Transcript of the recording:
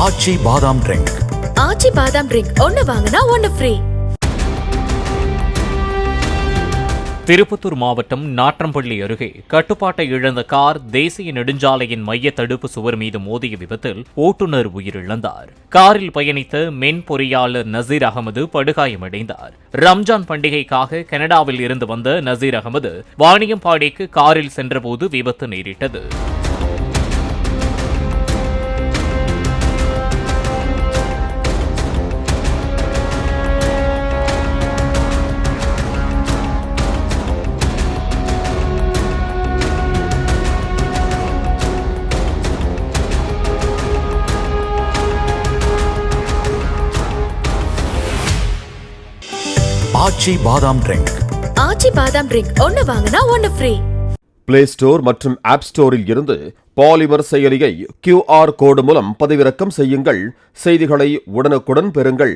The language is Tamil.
ஆச்சி பாதாம் ட்ரிங்க். ஆச்சி பாதாம் ட்ரிங்க் ஒன்னு வாங்கினா ஒன்னு ஃப்ரீ. திருப்பத்தூர் மாவட்டம் நாற்றம்பள்ளி அருகே கட்டுப்பாட்டை இழந்த கார் தேசிய நெடுஞ்சாலையின் மைய தடுப்பு சுவர் மீது மோதிய விபத்தில் ஓட்டுநர் உயிரிழந்தார். காரில் பயணித்த மென் பொறியாளர் நசீர் அகமது படுகாயமடைந்தார். ரம்ஜான் பண்டிகைக்காக கனடாவில் இருந்து வந்த நசீர் அகமது வாணியம்பாடிக்கு காரில் சென்றபோது விபத்து நேரிட்டது. ஆச்சி பாதாம் ட்ரிங்க். ஆச்சி பாதாம் ட்ரிங்க் ஒன்னு வாங்கினா ஒன்னு ஃப்ரீ. பிளே ஸ்டோர் மற்றும் ஆப் ஸ்டோரில் இருந்து பாலிமர் செயலியை QR கோடு மூலம் பதிவிறக்கம் செய்யுங்கள். செய்திகளை உடனுக்குடன் பெறுங்கள்.